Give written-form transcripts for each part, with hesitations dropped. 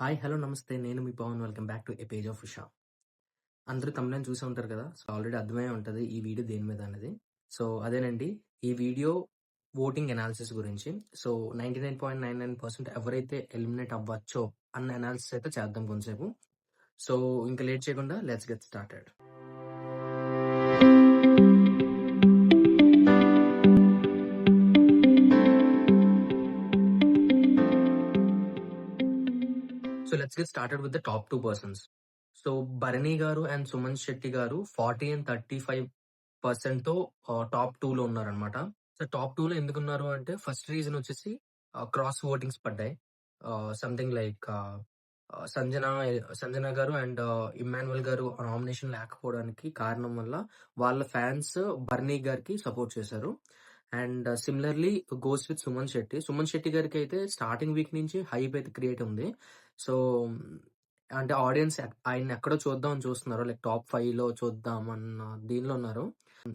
Hi! Hello! నమస్తే. నేను మీ Pavan. Welcome back to a page of Usha. అందరూ థంబ్‌నెయిల్ చూసే ఉంటారు కదా! సో, ఆల్రెడీ అర్థమయ్యే ఉంటది ఈ వీడియో దేని మీద అనేది. సో, అదేనండి. ఈ వీడియో ఓటింగ్ అనాలిసిస్ గురించి. సో, 99.99% ఎవరైతే ఎలిమినేట్ అవ్వచ్చో అన్న అనాలిసిస్ అయితే చేద్దాం కొంసేపు. సో, ఇంక లేట్ చేయకుండా let's get started. So, let's get started with the top 2 persons. So, Bharani garu and Suman Shetty గారు 40 అండ్ 35%తో టాప్ 2లో ఉన్నారనమాట. సో, టాప్ 2లో ఎందుకున్నారు అంటే ఫస్ట్ రీజన్ వచ్చేసి క్రాస్ ఓటింగ్స్ పడ్డాయి. సంథింగ్ లైక్ సంజన సంజన గారు అండ్ ఇమ్మాన్యుయల్ గారు నామినేషన్ లేకపోవడానికి కారణం వల్ల వాళ్ళ ఫ్యాన్స్ బర్నీ గారికి సపోర్ట్ చేశారు. And similarly goes with Suman Shetty. Suman Shetty గారికి అయితే స్టార్టింగ్ వీక్ నుంచి హైప్ అయితే క్రియేట్ ఉంది. సో, అంటే ఆడియన్స్ ఆయన్ని ఎక్కడో చూద్దాం అని చూస్తున్నారు. లైక్ టాప్ 5లో చూద్దాం అన్న దీనిలో ఉన్నారు.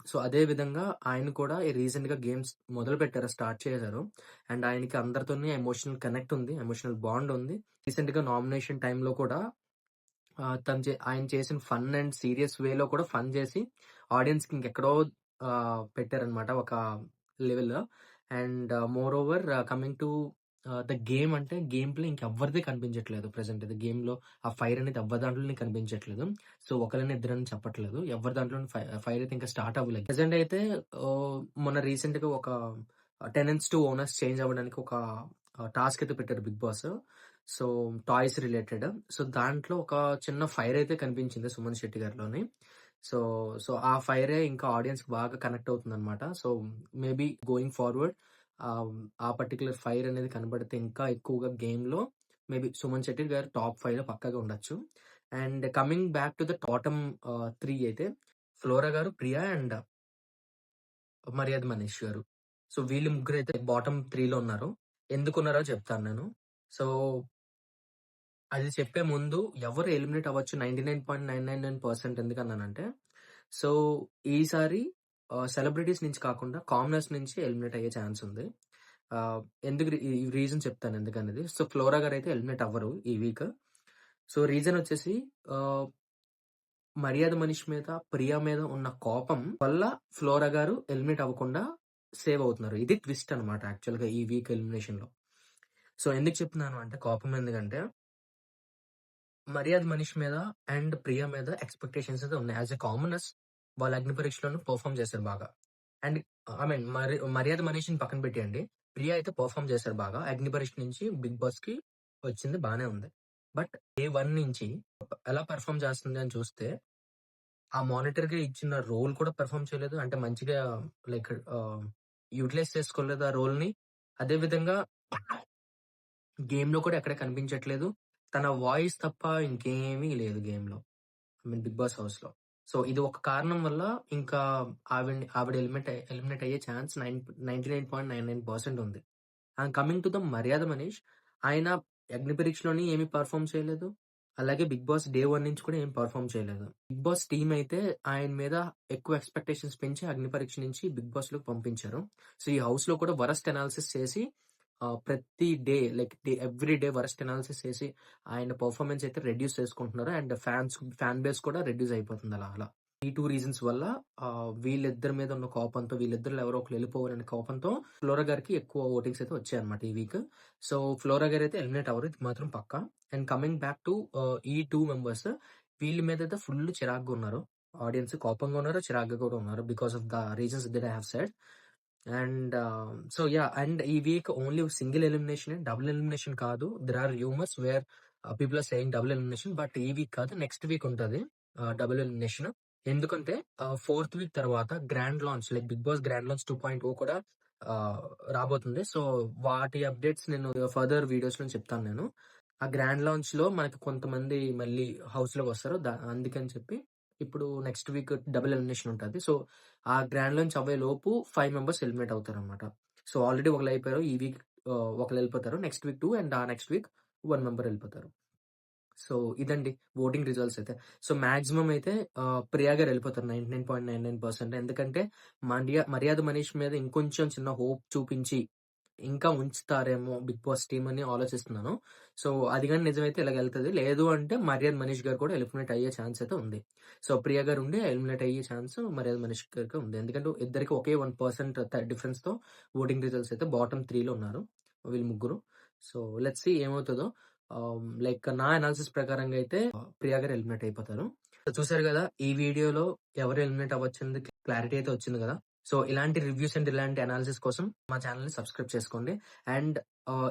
సో, అదే విధంగా ఆయన కూడా రీసెంట్‌గా గేమ్స్ మొదలుపెట్టారు. స్టార్ట్ చేశారు. అండ్ ఆయనకి అందరితోని ఎమోషనల్ కనెక్ట్ ఉంది. ఎమోషనల్ బాండ్ ఉంది. రీసెంట్‌గా నామినేషన్ టైమ్‌లో కూడా ఆయన చేసిన ఫన్ అండ్ సీరియస్ వేలో కూడా ఫన్ చేసి ఆడియన్స్‌కి ఇంకెక్కడో పెట్టారనమాట ఒక లెవెల్‌లో. And more over coming to the game అంటే గేమ్ ప్లే ఇంకెవ్వరిది కనిపించట్లేదు ప్రెజెంట్. ఇది గేమ్‌లో ఆ ఫైర్ అనేది ఎవ్వరి దాంట్లోని కనిపించట్లేదు. సో, ఒకళ్ళని ఇద్దరని చెప్పట్లేదు. ఎవరి దాంట్లోని ఫైర్ అయితే ఇంకా స్టార్ట్ అవ్వలేదు. ప్రెజెంట్ అయితే మొన్న రీసెంట్‌గా ఒక టెనెంట్స్ టు ఓనర్స్ చేంజ్ అవ్వడానికి ఒక టాస్క్ అయితే పెట్టారు Bigg Boss. So, toys related. So, దాంట్లో ఒక చిన్న ఫైర్ అయితే కనిపించింది సుమన్ శెట్టి గారిలోని. సో, ఆ ఫైరే ఇంకా ఆడియన్స్‌కి బాగా కనెక్ట్ అవుతుందనమాట. సో, మేబీ గోయింగ్ ఫార్వర్డ్ ఆ పర్టిక్యులర్ ఫైర్ అనేది కనబడితే ఇంకా ఎక్కువగా గేమ్‌లో మేబీ సుమన్ శెట్టి గారు టాప్ 5లో పక్కాగా ఉండొచ్చు. And coming back to the bottom 3 అయితే ఫ్లోరా గారు, ప్రియా అండ్ మర్యాద మనీష్ గారు. సో, వీళ్ళు ముగ్గురైతే బాటమ్ 3లో ఉన్నారు. ఎందుకున్నారో చెప్తాను నేను. సో, అది చెప్పే ముందు ఎవరు ఎలిమినేట్ అవ్వచ్చు 99.999% ఎందుకన్నానంటే, సో, ఈసారి సెలబ్రిటీస్ నుంచి కాకుండా కామనర్స్ నుంచి ఎలిమినేట్ అయ్యే ఛాన్స్ ఉంది. ఎందుకు ఈ రీజన్ చెప్తాను ఎందుకనేది. సో, ఫ్లోరా గారైతే ఎలిమినేట్ అవ్వరు ఈ వీక్. సో, రీజన్ వచ్చేసి ఆహ్, మర్యాద మనీష్ మీద, ప్రియా మీద ఉన్న కోపం వల్ల ఫ్లోరా గారు ఎలిమినేట్ అవ్వకుండా సేవ్ అవుతున్నారు. ఇది ట్విస్ట్ అనమాట యాక్చువల్‌గా ఈ వీక్ ఎలిమినేషన్‌లో. సో, ఎందుకు చెప్తున్నాను అంటే కోపం ఎందుకంటే 'మర్యాద మనీష్' మీద అండ్ 'ప్రియ' మీద ఎక్స్‌పెక్టేషన్స్ అయితే ఉన్నాయి. యాస్ ఎ కామనర్స్ వాళ్ళు అగ్ని పరీక్షలోను పెర్ఫార్మ్ చేశారు బాగా. అండ్ ఐ మీన్ 'మర్యాద మనీష్‌ని' పక్కన పెట్టేయండి. 'ప్రియ' అయితే పెర్ఫార్మ్ చేశారు బాగా. అగ్ని పరీక్ష నుంచి బిగ్ బాస్‌కి వచ్చింది బానే ఉంది. బట్ డే 1 నుంచి ఎలా పెర్ఫార్మ్ చేస్తుంది అని చూస్తే, ఆ మానిటర్‌గా ఇచ్చిన రోల్ కూడా పెర్ఫార్మ్ చేయలేదు. అంటే మంచిగా లైక్ యుటిలైజ్ చేసుకోలేదు ఆ రోల్‌ని. అదే విధంగా గేమ్‌లో కూడా ఎక్కడ కనిపించట్లేదు. తన వాయిస్ తప్ప ఇంకేమీ లేదు గేమ్‌లో. ఐ మీన్ 'బిగ్ బాస్' హౌస్‌లో. సో, ఇది ఒక కారణం వల్ల ఇంకా ఆవిడ ఎలిమినేట్ అయ్యే ఛాన్స్ 99.99% ఉంది. అండ్ కమింగ్ టు ద 'మర్యాద మనీష్' ఆయన 'అగ్ని పరీక్షలోని' ఏమి పెర్ఫార్మ్ చేయలేదు. అలాగే 'బిగ్ బాస్' డే 1 నుంచి కూడా ఏం పెర్ఫార్మ్ చేయలేదు. 'బిగ్ బాస్' టీమ్ అయితే ఆయన మీద ఎక్కువ ఎక్స్‌పెక్టేషన్స్ పెంచి 'అగ్ని పరీక్ష' నుంచి 'బిగ్ బాస్‌లోకి పంపించారు. సో, ఈ హౌస్‌లో కూడా వరస్ట్ అనాలిసిస్ చేసి ప్రతి day like every day worst analysis చేసి ఆయన పెర్ఫార్మన్స్ అయితే రెడ్యూస్ చేసుకుంటున్నారు. అండ్ ఫ్యాన్ బేస్ కూడా రెడ్యూస్ అయిపోతుంది అలా అలా. ఈ 2 రీజన్స్ వల్ల వీళ్ళిద్దరి మీద ఉన్న కోపంతో వీళ్ళిద్దరిలో ఎవరో ఒకళ్ళు వెళ్ళిపోవాలనే కోపంతో ఫ్లోరా గారికి ఎక్కువ ఓటింగ్స్ అయితే వచ్చాయన్నమాట ఈ వీక్. సో, ఫ్లోరా గారైతే ఎలిమినేట్ అవ్వరు. ఇది మాత్రం పక్కా. అండ్ కమింగ్ బ్యాక్ టు ఈ 2 మెంబర్స్ వీళ్ళ మీదైతే ఫుల్ చిరాకుగా ఉన్నారు. ఆడియన్స్ కోపంగా ఉన్నారు. చిరాకుగా కూడా ఉన్నారు. Because of the reasons that I have said. And so yeah! And ఈ వీక్ ఓన్లీ సింగిల్ ఎలిమినేషనే. డబుల్ ఎలిమినేషన్ కాదు. There are rumours where people are saying double elimination. But ఈ వీక్ కాదు. నెక్స్ట్ వీక్ ఉంటది డబుల్ ఎలిమినేషన్. ఎందుకంటే fourth week తర్వాత grand launch like 'Bigg Boss' grand launch 2.0 కూడా ఆహ్, రాబోతుంది. సో, వాటి అప్డేట్స్ నేను ఫర్దర్ వీడియోస్‌లో చెప్తాను నేను. ఆ గ్రాండ్ లాంచ్‌లో మనకి కొంతమంది మళ్ళీ హౌస్‌లోకి వస్తారు. అందుకని చెప్పి ఇప్పుడు నెక్స్ట్ వీక్ డబుల్ ఎలిమినేషన్ ఉంటది. సో, ఆ గ్రాండ్ లాంచ్ అవ్వే లోపు 5 మెంబర్స్ ఎలిమినేట్ అవుతారనమాట. సో, ఆల్రెడీ ఒకళ్ళైపోయారు. ఈ వీక్ ఒకళ్ళెళ్ళిపోతారు. నెక్స్ట్ వీక్ 2 అండ్ ఆ నెక్స్ట్ వీక్ 1 మెంబర్ ఎళ్ళిపోతారు. సో, ఇదండి ఓటింగ్ రిజల్ట్స్ అయితే. సో, మాక్సిమం అయితే ప్రియా గారు ఎళ్ళిపోతారు 99.99% ఎందుకంటే మర్యాద మనీష్ మీద ఇంకొంచెం చిన్న హోప్ చూపించి ఇంకా ఉంచుతారేమో 'బిగ్ బాస్' టీమ్ అని ఆలోచిస్తున్నాను. సో, అది గాని నిజమైతే ఇలాగెళ్తది. లేదు అంటే 'మర్యాద్ మనీష్' గారు కూడా ఎలిమినేట్ అయ్యే ఛాన్స్ అయితే ఉంది. సో, 'ప్రియ' గారు ఉండి ఎలిమినేట్ అయ్యే ఛాన్స్ 'మర్యాద్ మనీష్' గారికి ఉంది. ఎందుకంటే ఇద్దరికి ఒకే 1% డిఫరెన్స్‌తో ఓటింగ్ రిజల్ట్స్ అయితే బాటమ్ 3లో ఉన్నారు వీళ్ళు ముగ్గురు. సో, లెట్స్ సీ ఏమవుతదో. లైక్ నా అనాలిసిస్ ప్రకారంగా అయితే 'ప్రియ' గారు ఎలిమినేట్ అయిపోతారు. సో, చూసారు గదా! ఈ వీడియోలో ఎవరు ఎలిమినేట్ అవ్వచ్చనేది క్లారిటీ అయితే వచ్చింది గదా! సో, ఇలాంటి రివ్యూస్ అండ్ ఇలాంటి అనాలిసిస్ కోసం మా ఛానెల్‌ని సబ్స్క్రైబ్ చేసుకోండి. అండ్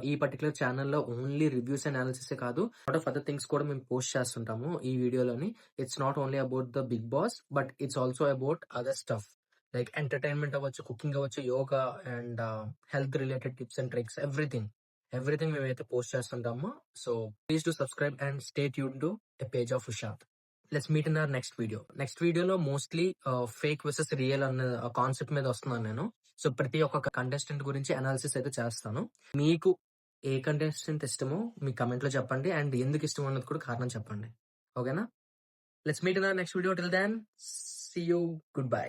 ఈ పర్టిక్యులర్ ఛానెల్‌లో ఓన్లీ రివ్యూస్ అండ్ అనాలిసిసే కాదు, లాట్ ఆఫ్ అదర్ థింగ్స్ కూడా మేము పోస్ట్ చేస్తుంటాము ఈ వీడియోలోని. It's not only about the 'Bigg Boss' but it's also about other stuff. Like entertainment అవ్వచ్చు, కుకింగ్ అవ్వచ్చు, yoga and health related tips and tricks everything. Everything మేమైతే post చేస్తుంటాము. So, please do subscribe and stay tuned to a page of ఉషాద్. Let's meet in our next video. Next వీడియోలో mostly fake versus real అన్న concept మీద వస్తున్నాను నేను. So, ప్రతి ఒక్క కంటెస్టెంట్ గురించి అనాలిసిస్ అయితే చేస్తాను. మీకు ఏ కంటెస్టెంట్ ఇష్టమో మీ కామెంట్‌లో చెప్పండి. అండ్ ఎందుకు ఇష్టం అన్నది కూడా కారణం చెప్పండి. ఓకేనా? Let's meet in our next video. Till then see you. Good by.